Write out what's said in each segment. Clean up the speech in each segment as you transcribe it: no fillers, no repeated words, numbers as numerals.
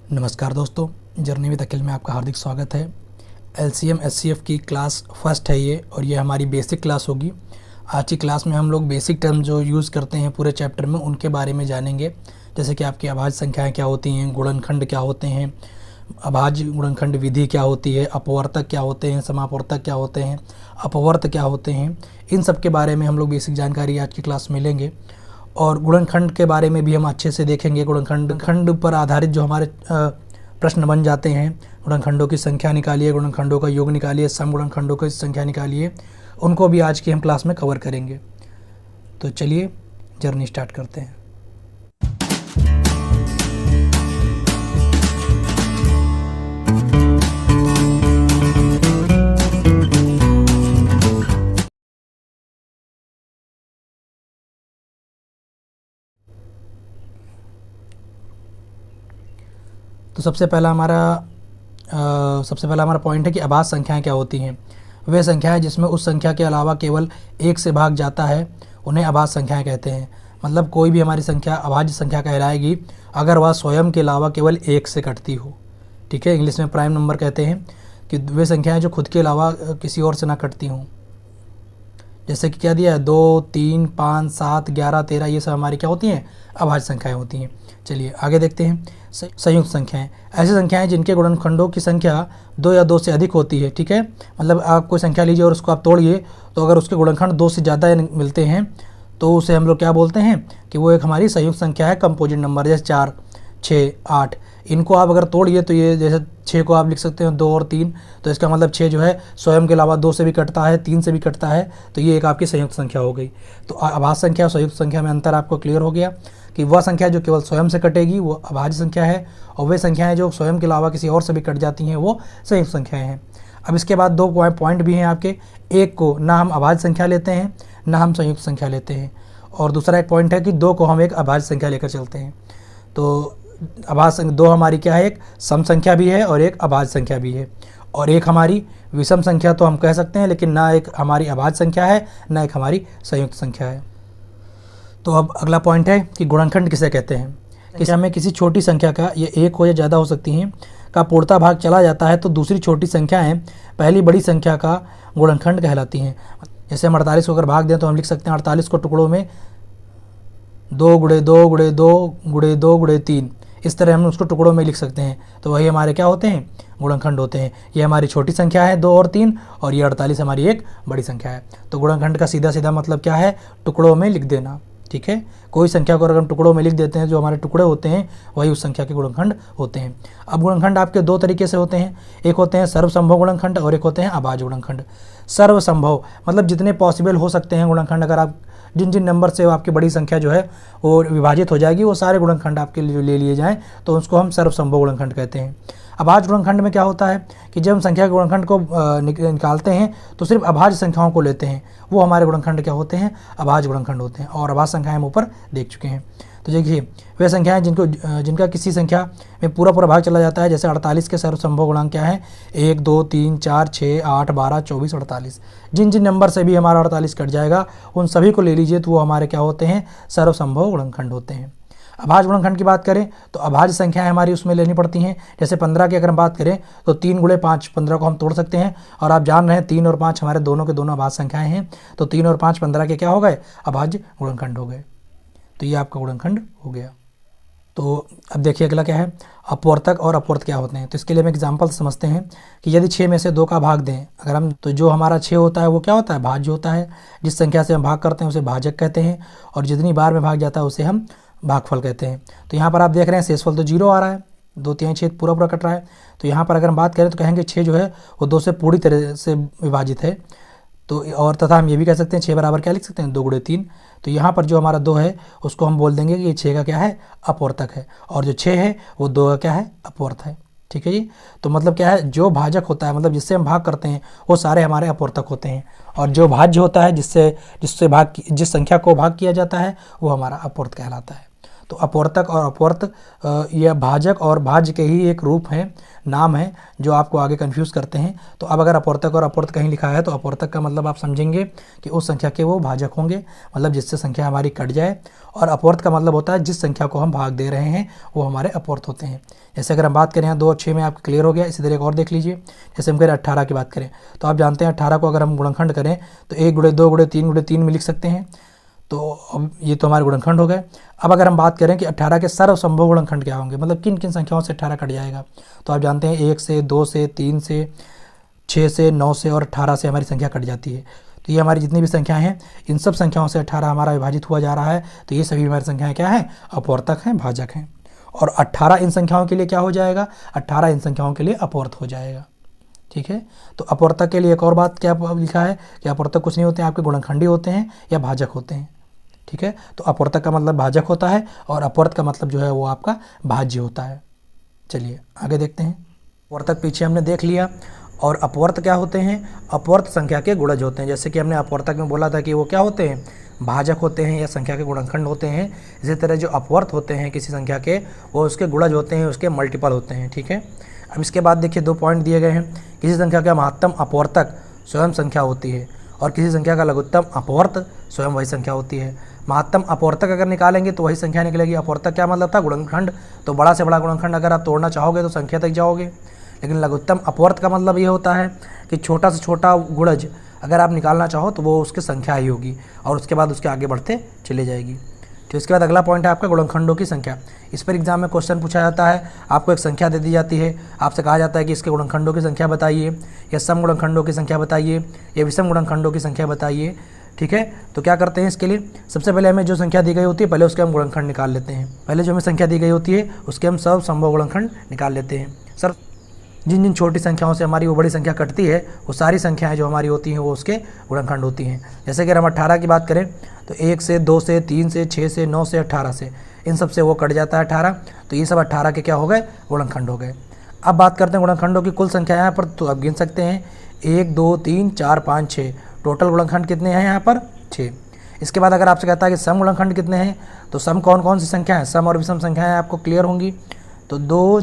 नमस्कार दोस्तों, journey with अखिल में आपका हार्दिक स्वागत है। एलसीएम एचसीएफ की क्लास फर्स्ट है ये, और ये हमारी बेसिक क्लास होगी। आज की क्लास में हम लोग बेसिक टर्म जो यूज़ करते हैं पूरे चैप्टर में उनके बारे में जानेंगे। जैसे कि आपकी अभाज्य संख्याएं क्या होती हैं, गुणनखंड क्या होते हैं, अभाज्य गुणनखंड विधि क्या होती है, अपवर्तक क्या होते हैं, समापवर्तक क्या होते हैं, अपवर्त क्या होते हैं, इन सब के बारे में हम लोग बेसिक जानकारी आज की क्लास में लेंगे। और गुणनखंड के बारे में भी हम अच्छे से देखेंगे। गुणनखंड पर आधारित जो हमारे प्रश्न बन जाते हैं, गुणनखंडों की संख्या निकालिए, गुणनखंडों का योग निकालिए, सम गुणनखंडों की संख्या निकालिए, उनको भी आज की हम क्लास में कवर करेंगे। तो चलिए जर्नी स्टार्ट करते हैं। तो सबसे पहला हमारा पॉइंट है कि अभाज्य संख्याएं क्या होती हैं। वे संख्याएं जिसमें उस संख्या के अलावा केवल एक से भाग जाता है उन्हें अभाज्य संख्याएं कहते हैं। मतलब कोई भी हमारी संख्या अभाज्य संख्या कहलाएगी अगर वह स्वयं के अलावा केवल एक से कटती हो। ठीक है, इंग्लिश में प्राइम नंबर कहते हैं कि वे संख्याएं जो खुद के अलावा किसी और से ना कटती हों। जैसे कि क्या दिया है, 2, 3, 5, 7, 11, 13, ये सब हमारी क्या होती हैं, अभाज्य संख्याएं होती हैं। चलिए आगे देखते हैं। संयुक्त संख्याएं ऐसी संख्याएं जिनके गुणनखंडों की संख्या 2 या 2 से अधिक होती है। ठीक है, मतलब आप कोई संख्या लीजिए और उसको आप तोड़िए, तो अगर उसके गुणनखंड 2 से ज़्यादा मिलते हैं तो उसे हम लोग क्या बोलते हैं कि वो एक हमारी संयुक्त संख्या है, कंपोजिट नंबर। जैसे 4, 6, 8, इनको आप अगर तोड़िए तो ये जैसे 6 को आप लिख सकते हो 2 और 3, तो इसका मतलब 6 जो है स्वयं के अलावा 2 से भी कटता है, 3 से भी कटता है, तो ये एक आपकी संयुक्त संख्या हो गई। तो अभाज्य संख्या और संयुक्त संख्या में अंतर आपको क्लियर हो गया कि वह संख्या जो केवल स्वयं से कटेगी वो अभाज्य संख्या है, और वे संख्याएं जो स्वयं के अलावा किसी और से भी कट जाती हैं वो संयुक्त संख्याएं हैं। अब इसके बाद 2 पॉइंट भी हैं आपके। एक को ना हम अभाज्य संख्या लेते हैं ना हम संयुक्त संख्या लेते हैं, और दूसरा एक पॉइंट है कि 2 को हम एक अभाज्य संख्या लेकर चलते हैं। तो अभाज्य 2 हमारी क्या है, एक सम संख्या भी है और एक अभाज्य संख्या भी है, और एक हमारी विषम संख्या तो हम कह सकते हैं, लेकिन ना एक हमारी अभाज्य संख्या है ना एक हमारी संयुक्त संख्या है। तो अब अगला पॉइंट है कि गुणनखंड किसे कहते हैं। कि हमें किसी छोटी संख्या का, ये एक हो या ज़्यादा हो सकती हैं, का पूर्णतः भाग चला जाता है तो दूसरी छोटी संख्याएं पहली बड़ी संख्या का गुणनखंड कहलाती हैं। जैसे हम 48 को अगर भाग दें तो हम लिख सकते हैं 48 को टुकड़ों में 2 गुणे 2 गुणे 2 गुणे 2 गुणे 3, इस तरह हम उसको टुकड़ों में लिख सकते हैं। तो वही हमारे क्या होते हैं, गुणनखंड होते हैं। ये हमारी छोटी संख्या है 2 और 3, और ये 48 हमारी एक बड़ी संख्या है। तो गुणनखंड का सीधा सीधा मतलब क्या है, टुकड़ों में लिख देना। ठीक है, कोई संख्या को अगर हम टुकड़ों में लिख देते हैं, जो हमारे टुकड़े होते हैं वही उस संख्या के गुणनखंड होते हैं। अब गुणनखंड आपके 2 तरीके से होते हैं, एक होते हैं सर्वसंभव गुणनखंड और एक होते हैं अभाज्य गुणनखंड। सर्वसंभव मतलब जितने पॉसिबल हो सकते हैं गुणनखंड, अगर आप जिन जिन नंबर से आपकी बड़ी संख्या जो है वो विभाजित हो जाएगी, वो सारे गुणनखंड आपके लिए ले लिए जाएँ तो उसको हम सर्वसंभव गुणनखंड कहते हैं। अभाज्य गुणनखंड में क्या होता है कि जब हम संख्या के गुणनखंड को निकालते हैं तो सिर्फ अभाज्य संख्याओं को लेते हैं, वो हमारे गुणनखंड क्या होते हैं, अभाज्य गुणनखंड होते हैं। और अभाज्य संख्याएं हम ऊपर देख चुके हैं। तो देखिए वे संख्याएं जिनका किसी संख्या में पूरा भाग चला जाता है, जैसे 48 के सर्वसंभव गुणांक क्या है, 1, 2, 3, 4, 6, 8, 12, 24, 48। जिन जिन नंबर से भी हमारा 48 कट जाएगा उन सभी को ले लीजिए तो वो हमारे क्या होते हैं, सर्वसंभव गुणनखंड होते हैं। अभाज्य गुणनखंड की बात करें तो अभाज्य संख्याएं हमारी उसमें लेनी पड़ती हैं। जैसे 15 की अगर हम बात करें तो 3 गुणे 5, 15 को हम तोड़ सकते हैं, और आप जान रहे हैं 3 और 5 हमारे दोनों के दोनों अभाज्य संख्याएं हैं, तो 3 और 5 15 के क्या हो गए, अभाज्य गुणनखंड हो गए। तो ये आपका गुणनखंड हो गया। तो अब देखिए अगला क्या है, अपवर्तक और अपवर्त क्या होते हैं। तो इसके लिए हम एग्जाम्पल समझते हैं कि यदि 6 में से 2 का भाग दें अगर हम, तो जो हमारा 6 होता है वो क्या होता है, भाज्य होता है। जिस संख्या से हम भाग करते हैं उसे भाजक कहते हैं, और जितनी बार में भाग जाता है उसे हम भागफल कहते हैं। तो यहाँ पर आप देख रहे हैं शेषफल तो 0 आ रहा है, 2/3 छेद पूरा कट रहा है। तो यहाँ पर अगर हम बात करें तो कहेंगे 6 जो है वो 2 से पूरी तरह से विभाजित है। तो और तथा हम ये भी कह सकते हैं 6 बराबर क्या लिख सकते हैं, 2 गुणे 3। तो यहाँ पर जो हमारा 2 है उसको हम बोल देंगे कि ये 6 का क्या है, अपवर्तक है, और जो 6 है वो 2 का क्या है, अपवर्त है। ठीक है जी। तो मतलब क्या है, जो भाजक होता है मतलब जिससे हम भाग करते हैं वो सारे हमारे अपवर्तक होते हैं, और जो भाज्य होता है जिस संख्या को भाग किया जाता है वो हमारा अपवर्त कहलाता है। तो अपवर्तक और अपवर्त यह भाजक और भाज्य के ही एक रूप हैं, नाम है, जो आपको आगे कंफ्यूज करते हैं। तो अब अगर अपवर्तक और अपवर्त कहीं लिखा है तो अपवर्तक का मतलब आप समझेंगे कि उस संख्या के वो भाजक होंगे, मतलब जिससे संख्या हमारी कट जाए, और अपवर्त का मतलब होता है जिस संख्या को हम भाग दे रहे हैं वो हमारे अपवर्त होते हैं। जैसे अगर हम बात करें यहाँ 2 और 6 में आपको क्लियर हो गया। इसी तरह एक और देख लीजिए, जैसे हम करें 18 की बात करें तो आप जानते हैं 18 को अगर हम गुणनखंड करें तो 1 गुणे 2 गुणे 3 गुणे 3 में लिख सकते हैं। तो अब ये तो हमारे गुणनखंड हो गए। अब अगर हम बात करें कि 18 के सर्वसंभव गुणनखंड क्या होंगे, मतलब किन किन संख्याओं से 18 कट जाएगा, तो आप जानते हैं 1 से 2 से 3 से 6 से 9 से और 18 से हमारी संख्या कट जाती है। तो ये हमारी जितनी भी संख्याएं हैं इन सब संख्याओं से 18 हमारा विभाजित हुआ जा रहा है। तो ये सभी हमारी संख्याएं क्या हैं, अपवर्तक हैं, भाजक हैं। और 18 इन संख्याओं के लिए क्या हो जाएगा, 18 इन संख्याओं के लिए अपवर्त हो जाएगा। ठीक है, तो अपवर्तक के लिए एक और बात क्या लिखा है कि अपवर्तक कुछ नहीं होते हैं, आपके गुणनखंडी होते हैं या भाजक होते हैं। ठीक है, तो अपवर्तक का मतलब भाजक होता है और अपवर्त का मतलब जो है वो आपका भाज्य होता है। चलिए आगे देखते हैं। अपवर्तक पीछे हमने देख लिया। और अपवर्त क्या होते हैं, अपवर्त संख्या के गुणज होते हैं। जैसे कि हमने अपवर्तक में बोला था कि वो क्या होते हैं, भाजक होते हैं या संख्या के गुणनखंड होते हैं। इसी तरह जो अपवर्त होते हैं किसी संख्या के, वो उसके गुणज होते हैं, उसके मल्टीपल होते हैं। ठीक है, अब इसके बाद देखिए 2 पॉइंट दिए गए हैं। किसी संख्या का महत्तम अपवर्तक स्वयं संख्या होती है और किसी संख्या का लघुत्तम अपवर्त स्वयं वही संख्या होती है। महत्तम अपवर्तक अगर निकालेंगे तो वही संख्या निकलेगी। अपवर्तक क्या मतलब था, गुणनखंड। तो बड़ा से बड़ा गुणनखंड अगर आप तोड़ना चाहोगे तो संख्या तक जाओगे। लेकिन लघुत्तम अपवर्त का मतलब ये होता है कि छोटा से छोटा गुणज अगर आप निकालना चाहो तो वो उसकी संख्या ही होगी और उसके बाद उसके आगे बढ़ते चले जाएगी। तो इसके बाद अगला पॉइंट है आपका गुणनखंडों की संख्या। इस पर एग्जाम में क्वेश्चन पूछा जाता है, आपको एक संख्या दे दी जाती है, आपसे कहा जाता है कि इसके गुणनखंडों की संख्या बताइए, या सम गुणनखंडों की संख्या बताइए, या विषम गुणनखंडों की संख्या बताइए। ठीक है, तो क्या करते हैं इसके लिए, सबसे पहले हमें जो संख्या दी गई होती है पहले उसके हम गुणनखंड निकाल लेते हैं। पहले जो हमें संख्या दी गई होती है उसके हम सब संभव गुणनखंड निकाल लेते हैं। सर जिन जिन छोटी संख्याओं से हमारी वो बड़ी संख्या कटती है वो सारी संख्याएं जो हमारी होती हैं वो उसके गुणनखंड होती हैं। जैसे कि अगर हम 18 की बात करें तो 1 से 2 से 3 से 6 से 9 से 18 से, इन सब से वो कट जाता है 18। तो ये सब 18 के क्या हो गए, गुणनखंड हो गए। अब बात करते हैं गुणनखंडों की कुल संख्या यहाँ पर, तो आप गिन सकते हैं 1 2 3 4 5 6, टोटल गुणनखंड कितने हैं यहाँ पर, 6। इसके बाद अगर आपसे कहता है कि सम गुणनखंड कितने हैं, तो सम कौन कौन सी संख्या है, सम और विषम संख्याएं आपको क्लियर होंगी। तो 2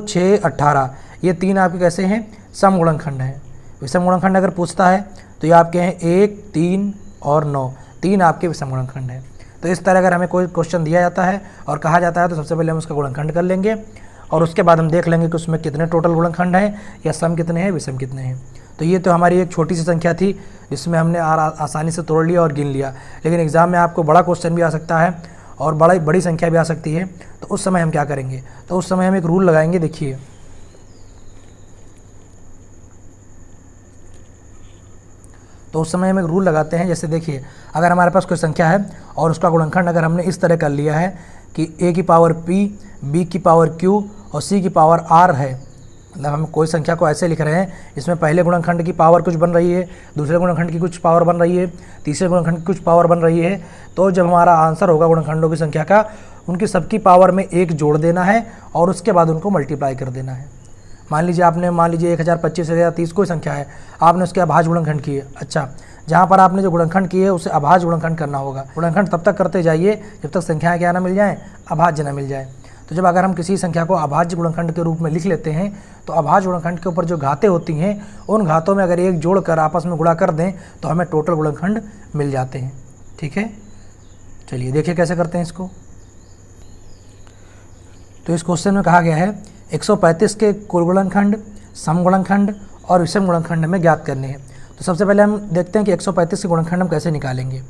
6 18 ये 3 आपके कैसे हैं, सम गुणनखंड हैं। विषम गुणनखंड अगर पूछता है तो ये आपके हैं 1 3 और 9, 3 आपके विषम गुणनखंड हैं। तो इस तरह अगर हमें कोई क्वेश्चन दिया जाता है और कहा जाता है तो सबसे पहले हम उसका गुणनखंड कर लेंगे और उसके बाद हम देख लेंगे कि उसमें कितने टोटल गुणनखंड हैं, या सम कितने हैं, विषम कितने हैं। तो ये तो हमारी एक छोटी सी संख्या थी जिसमें हमने आसानी से तोड़ लिया और गिन लिया। लेकिन एग्ज़ाम में आपको बड़ा क्वेश्चन भी आ सकता है और बड़ी संख्या भी आ सकती है। तो उस समय हम क्या करेंगे, तो उस समय हम एक रूल लगाएंगे। देखिए तो उस समय हम एक रूल लगाते हैं। जैसे देखिए अगर हमारे पास कोई संख्या है और उसका गुणनखंड अगर हमने इस तरह कर लिया है कि a की पावर p, b की पावर q और c की पावर r है, मतलब हम कोई संख्या को ऐसे लिख रहे हैं इसमें पहले गुणनखंड की पावर कुछ बन रही है, दूसरे गुणनखंड की कुछ पावर बन रही है, तीसरे गुणनखंड की कुछ पावर बन रही है। तो जब हमारा आंसर होगा गुणनखंडों की संख्या का, उनकी सबकी पावर में 1 जोड़ देना है और उसके बाद उनको मल्टीप्लाई कर देना है। मान लीजिए 1025 1030 कोई संख्या है, आपने उसके अभाज्य गुणनखंड किए। अच्छा, जहाँ पर आपने जो गुणनखंड किए उसे अभाज्य गुणनखंड करना होगा। गुणनखंड तब तक करते जाइए जब तक संख्याएं क्या ना मिल जाए, अभाज्य ना मिल जाए। तो जब अगर हम किसी संख्या को अभाज्य गुणनखंड के रूप में लिख लेते हैं तो अभाज्य गुणनखंड के ऊपर जो घातें होती हैं उन घातों में अगर 1 जोड़कर आपस में गुणा कर दें तो हमें टोटल गुणनखंड मिल जाते हैं। ठीक है, चलिए देखिए कैसे करते हैं इसको। तो इस क्वेश्चन में कहा गया है 135 के कुल गुणनखंड, सम गुणनखंड और विषम गुणनखंड हमें ज्ञात करने हैं। तो सबसे पहले हम देखते हैं कि 135 के गुणनखंड हम कैसे निकालेंगे।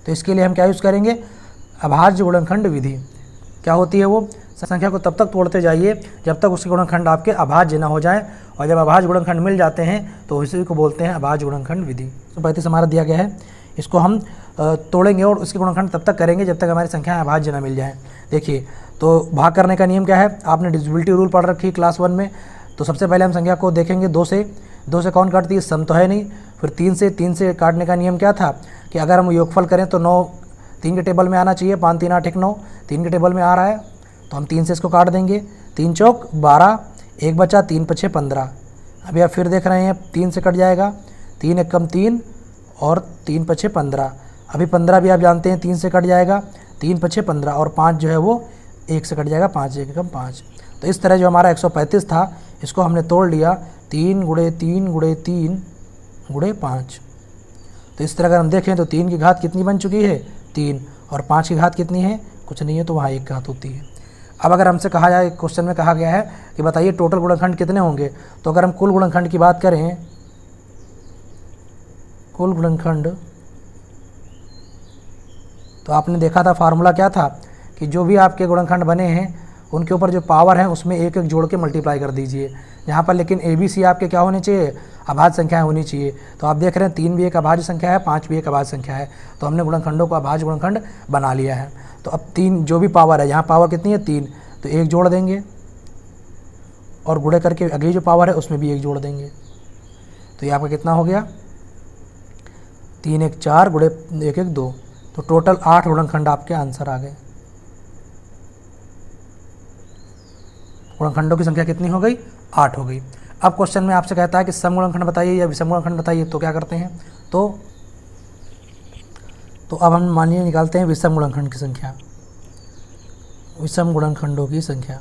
तो इसके लिए हम क्या यूज़ करेंगे, अभाज्य गुणनखंड विधि। क्या होती है वो, संख्या को तब तक तोड़ते जाइए जब तक उसके गुणनखंड आपके अभाज्य ना हो जाए, और जब अभाज्य गुणनखंड मिल जाते हैं तो इसी को बोलते हैं अभाज्य गुणनखंड विधि। 135 हमारा दिया गया है, इसको हम तोड़ेंगे और उसके गुणनखंड तब तक करेंगे जब तक हमारी संख्याएं अभाज्य ना मिल जाए। देखिए तो भाग करने का नियम क्या है, आपने डिविजिबिलिटी रूल पढ़ रखी है क्लास 1 में। तो सबसे पहले हम संख्या को देखेंगे 2 से कौन काटती है, सम तो है नहीं। फिर 3 से काटने का नियम क्या था कि अगर हम योगफल करें तो 9 3 के टेबल में आना चाहिए, 5 3 8 1 9, 3 के टेबल में आ रहा है तो हम 3 से इसको काट देंगे। 3 चौक 12, 1 बचा, 3 पछे 15। अभी आप फिर देख रहे हैं 3 से कट जाएगा, 3 एक कम 3 और 3 पछे 15। अभी 15 भी आप जानते हैं 3 से कट जाएगा, 3 पछे 15 और 5 जो है वो 1 से कट जाएगा, 5 1 कम 5। तो इस तरह जो हमारा 135 था इसको हमने तोड़ लिया 3 गुणे 3 गुणे 3 गुणे 5। तो इस तरह अगर हम देखें तो 3 की घात कितनी बन चुकी है 3, और 5 की घात कितनी है कुछ नहीं है, तो वहाँ 1 घात होती है। अब अगर हमसे कहा जाए, क्वेश्चन में कहा गया है कि बताइए टोटल गुणनखंड कितने होंगे, तो अगर हम कुल गुणनखंड की बात करें, कुल गुणनखंड, तो आपने देखा था फार्मूला क्या था कि जो भी आपके गुणनखंड बने हैं उनके ऊपर जो पावर है उसमें एक एक जोड़ के मल्टीप्लाई कर दीजिए। यहाँ पर लेकिन ABC आपके क्या होने चाहिए, अभाज्य संख्याएं होनी चाहिए। तो आप देख रहे हैं 3 भी एक अभाज्य संख्या है, 5 भी एक अभाज्य संख्या है, तो हमने गुणनखंडों को अभाज्य गुणनखंड बना लिया है। तो अब 3 जो भी पावर है, यहाँ पावर कितनी है 3, तो 1 जोड़ देंगे और गुणे करके अगली जो पावर है उसमें भी 1 जोड़ देंगे। तो ये आपका कितना हो गया 3 1 4 गुणे 1 1 2, तो टोटल 8 गुणनखंड आपके आंसर आ गए। गुणनखंडों की संख्या कितनी हो गई 8 हो गई। अब क्वेश्चन में आपसे कहता है कि सम गुणनखंड बताइए या विषम गुणनखंड बताइए, तो क्या करते हैं, तो अब हम मानिए निकालते हैं विषम गुणनखंड की संख्या, विषम गुणनखंडों की संख्या।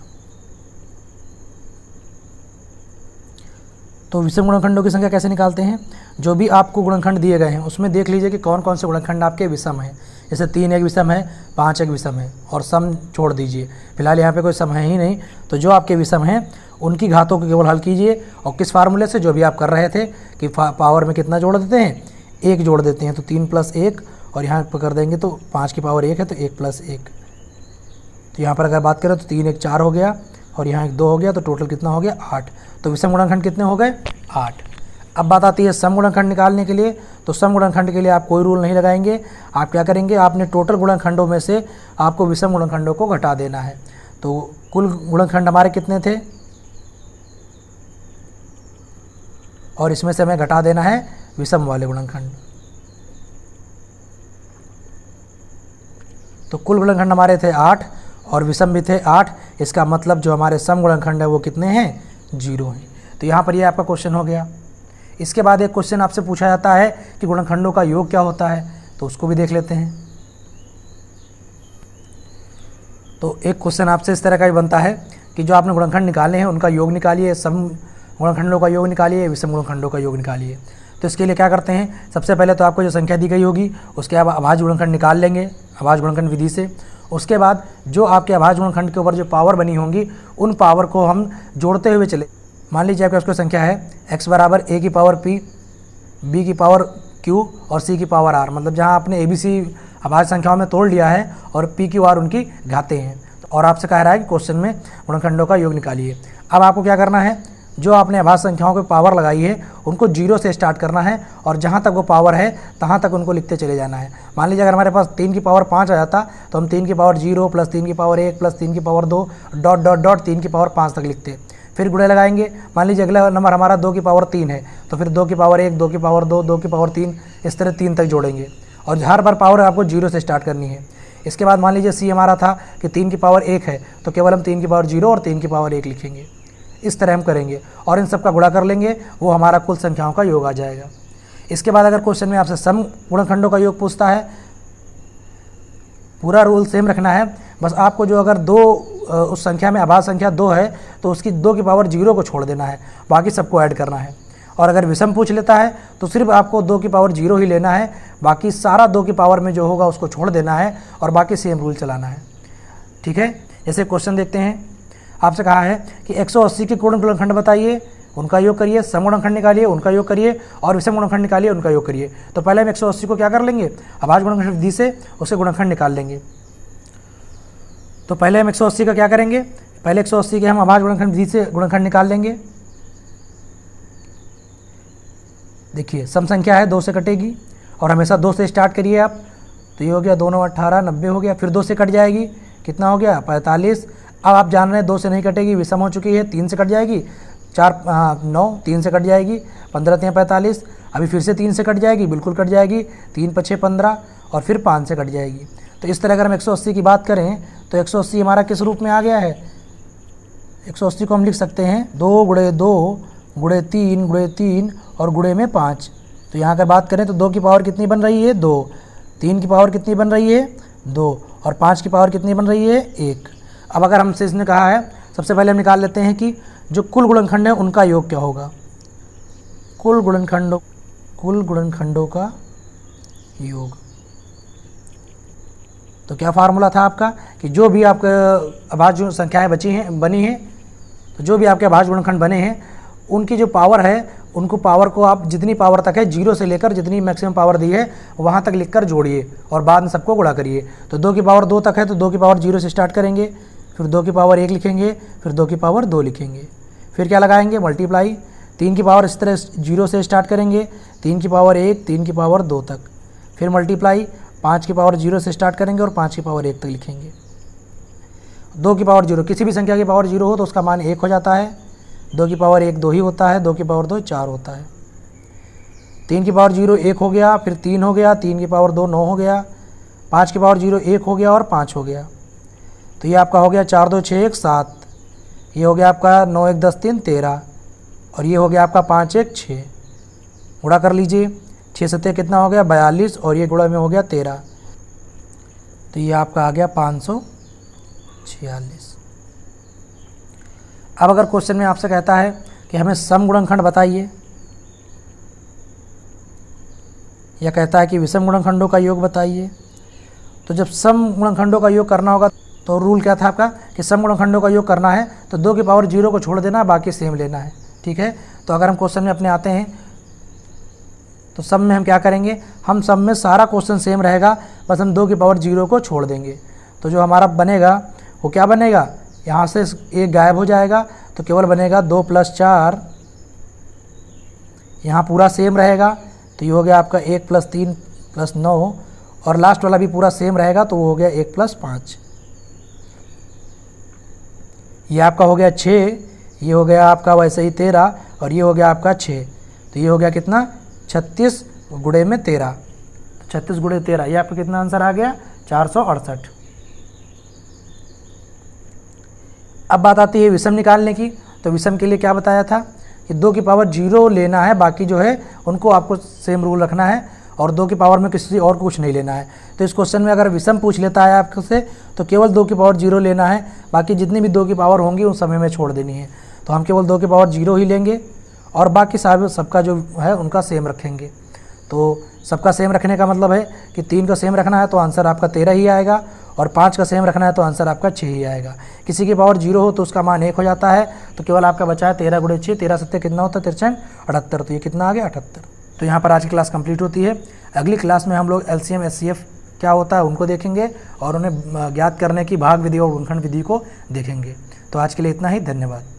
तो विषम गुणनखंडों की संख्या कैसे निकालते हैं, जो भी आपको गुणनखंड दिए गए हैं उसमें देख लीजिए कि कौन कौन से गुणनखंड आपके विषम हैं। जैसे 3 एक विषम है, 5 एक विषम है, और सम छोड़ दीजिए, फिलहाल यहाँ पे कोई सम है ही नहीं। तो जो आपके विषम हैं उनकी घातों को केवल हल कीजिए, और किस फार्मूले से, जो भी आप कर रहे थे कि पावर में कितना जोड़ देते हैं 1 जोड़ देते हैं, तो 3 + 1, और यहाँ पर कर देंगे तो 5 की पावर 1 है तो 1 + 1। तो यहाँ पर अगर बात करें तो 3 1 4 हो गया, और यहाँ 1 2 हो गया, तो टोटल कितना हो गया 8। तो विषम गुणनखंड कितने हो गए 8। अब बात आती है सम गुणनखंड निकालने के लिए। तो सम गुणनखंड के लिए आप कोई रूल नहीं लगाएंगे, आप क्या करेंगे, आपने टोटल गुणनखंडों में से आपको विषम गुणनखंडों को घटा देना है। तो कुल गुणनखंड हमारे कितने थे, और इसमें से हमें घटा देना है विषम वाले गुणनखंड। तो कुल गुणनखंड हमारे थे 8 और विषम भी थे 8, इसका मतलब जो हमारे सम गुणनखंड है वो कितने हैं 0 हैं। तो यहाँ पर ये आपका क्वेश्चन हो गया। इसके बाद एक क्वेश्चन आपसे पूछा जाता है कि गुणनखंडों का योग क्या होता है, तो उसको भी देख लेते हैं। तो एक क्वेश्चन आपसे इस तरह का भी बनता है कि जो आपने गुणनखंड निकाले हैं उनका योग निकालिए, सम गुणनखंडों का योग निकालिए, विषम गुणनखंडों का योग निकालिए। तो इसके लिए क्या करते हैं, सबसे पहले तो आपको जो संख्या दी गई होगी उसके आप अभाज्य गुणनखंड निकाल लेंगे अभाज्य गुणनखंड विधि से। उसके बाद जो आपके अभाज्य गुणनखंड के ऊपर जो पावर बनी होंगी उन पावर को हम जोड़ते हुए चले। मान लीजिए आपके उसको संख्या है x बराबर a की पावर p, b की पावर q और c की पावर r, मतलब जहाँ आपने ABC अभाज्य संख्याओं में तोड़ लिया है और p q r उनकी घातें हैं। और आपसे कह रहा है कि क्वेश्चन में गुणनखंडों का योग निकालिए। अब आपको क्या करना है, जो आपने अभाज्य संख्याओं पे पावर लगाई है उनको 0 से स्टार्ट करना है, और जहाँ तक वो पावर है तहाँ तक उनको लिखते चले जाना है। मान लीजिए अगर हमारे पास 3 की पावर 5 आ जाता तो हम 3 की पावर 0 + 3 की पावर 1 + 3 की पावर 2 ... 3 की पावर 5 तक लिखते। फिर गुणे लगाएंगे, मान लीजिए अगला नंबर हमारा 2 की पावर 3 है, तो फिर 2 की पावर 1 2 की पावर 2 2 की पावर 3, इस तरह 3 तक जोड़ेंगे, और हर बार पावर आपको 0 से स्टार्ट करनी है। इसके बाद मान लीजिए C हमारा था कि 3 की पावर 1 है, तो केवल हम 3 की पावर 0 और 3 की पावर 1 लिखेंगे। इस तरह हम करेंगे और इन सब का गुणा कर लेंगे, वो हमारा कुल संख्याओं का योग आ जाएगा। इसके बाद अगर क्वेश्चन में आपसे सम गुणनखंडों का योग पूछता है, पूरा रूल सेम रखना है, बस आपको जो अगर उस संख्या में अभाज्य संख्या 2 है तो उसकी 2 की पावर 0 को छोड़ देना है, बाकी सबको ऐड करना है। और अगर विषम पूछ लेता है तो सिर्फ आपको 2 की पावर 0 ही लेना है, बाकी सारा 2 की पावर में जो होगा उसको छोड़ देना है और बाकी सेम रूल चलाना है। ठीक है, जैसे क्वेश्चन देखते हैं, आपसे कहा है कि 180 के पूर्ण गुणनखंड बताइए, उनका योग करिए, सम गुणनखंड निकालिए, उनका योग करिए, और विषम गुणनखंड निकालिए, उनका योग करिए। तो पहले हम 180 को क्या कर लेंगे, अभाज्य गुणनखंड विधि से उससे गुणनखंड निकाल लेंगे। तो पहले हम 180 का क्या करेंगे, पहले 180 के हम अभाज्य गुणनखंड विधि से गुणनखंड निकाल लेंगे। देखिए सम संख्या है 2 से कटेगी, और हमेशा 2 से स्टार्ट करिए आप। तो ये हो गया 2 9 18 90 हो गया, फिर 2 से कट जाएगी, कितना हो गया 45। अब आप जान रहे हैं 2 से नहीं कटेगी, विषम हो चुकी है, 3 से कट जाएगी, 9 3 से कट जाएगी, 15 3 45, अभी फिर से 3 से कट जाएगी, बिल्कुल कट जाएगी, 3 5 6 15, और फिर 5 से कट जाएगी। तो इस तरह अगर हम 180 की बात करें तो 180 हमारा किस रूप में आ गया है, 180 को हम लिख सकते हैं 2 × 2 × 3 × 3 और गुणे में 5। तो यहाँ अगर बात करें तो 2 की पावर कितनी बन रही है 2, 3 की पावर कितनी बन रही है 2 और 5 की पावर कितनी बन रही है 1। अब अगर हमसे इसने कहा है, सबसे पहले हम निकाल लेते हैं कि जो कुल गुणनखंड है उनका योग क्या होगा। कुल गुणनखंडों का योग। तो क्या फार्मूला था आपका कि जो भी आपके अभाज्य संख्याएं बनी हैं, तो जो भी आपके अभाज्य गुणनखंड बने हैं उनकी जो पावर है, उनको पावर को आप जितनी पावर तक है 0 से लेकर जितनी मैक्सिमम पावर दी है वहाँ तक लिखकर जोड़िए और बाद में सबको गुणा करिए। तो 2 की पावर 2 तक है तो 2 की पावर 0 से स्टार्ट करेंगे, फिर 2 की पावर 1 लिखेंगे, फिर 2 की पावर 2 लिखेंगे, फिर क्या लगाएंगे मल्टीप्लाई। 3 की पावर इस तरह 0 से स्टार्ट करेंगे, 3 की पावर 1, 3 की पावर 2 तक, फिर मल्टीप्लाई। 5 की पावर 0 से स्टार्ट करेंगे और 5 की पावर 1 तक लिखेंगे। 2 की पावर 0, किसी भी संख्या की पावर 0 हो तो उसका मान 1 हो जाता है। 2 की पावर 1 2 ही होता है, 2 की पावर 2 4 होता है। 3 की पावर 0 1 हो गया, फिर 3 हो गया, 3 की पावर 2 9 हो गया, 5 की पावर 0 1 हो गया और 5 हो गया। तो ये आपका हो गया 4 2 6 1 7, ये हो गया आपका 9 1 10 3 13 और ये हो गया आपका 5 1 6। गुणा कर लीजिए, 6 7 कितना हो गया 42 और ये गुणा में हो गया 13, तो ये आपका आ गया 546। अब अगर क्वेश्चन में आपसे कहता है कि हमें सम गुणनखंड बताइए, या कहता है कि विषम गुणनखंडों का योग बताइए, तो जब सम गुणनखंडों का योग करना होगा तो रूल क्या था आपका कि सम गुणनखंडों का योग करना है तो 2 की पावर 0 को छोड़ देना, बाकी सेम लेना है। ठीक है, तो अगर हम क्वेश्चन में अपने आते हैं तो सम में हम क्या करेंगे, हम सम में सारा क्वेश्चन सेम रहेगा, बस हम 2 की पावर 0 को छोड़ देंगे। तो जो हमारा बनेगा वो क्या बनेगा, यहाँ से एक गायब हो जाएगा तो केवल बनेगा 2 + 4, यहाँ पूरा सेम रहेगा तो ये हो गया आपका 1 + 3 + 9 और लास्ट वाला भी पूरा सेम रहेगा तो वो हो गया 1 + 5। ये आपका हो गया 6, ये हो गया आपका वैसे ही 13 और ये हो गया आपका 6, तो ये हो गया कितना 36 गुणे में 13, 36 गुणे 13, ये आपका कितना आंसर आ गया 468। अब बात आती है विषम निकालने की। तो विषम के लिए क्या बताया था कि 2 की पावर 0 लेना है, बाकी जो है उनको आपको सेम रूल रखना है और 2 की पावर में किसी और कुछ नहीं लेना है। तो इस क्वेश्चन में अगर विषम पूछ लेता है आपसे तो केवल 2 की पावर 0 लेना है, बाकी जितनी भी 2 की पावर होंगी उन समय में छोड़ देनी है। तो हम केवल 2 की पावर 0 ही लेंगे और बाकी सबका जो है उनका सेम रखेंगे। तो सबका सेम रखने का मतलब है कि 3 का सेम रखना है तो आंसर आपका 13 ही आएगा और 5 का सेम रखना है तो आंसर आपका 6 ही आएगा। किसी की पावर 0 हो तो उसका मान 1 हो जाता है, तो केवल आपका बचा है 13 गुणे 6, 13 7 कितना होता है 63 78, तो ये कितना आ गया 78। तो यहाँ पर आज की क्लास कंप्लीट होती है। अगली क्लास में हम लोग LCM SCF क्या होता है उनको देखेंगे और उन्हें ज्ञात करने की भाग विधि और गुणनखंड विधि को देखेंगे। तो आज के लिए इतना ही, धन्यवाद।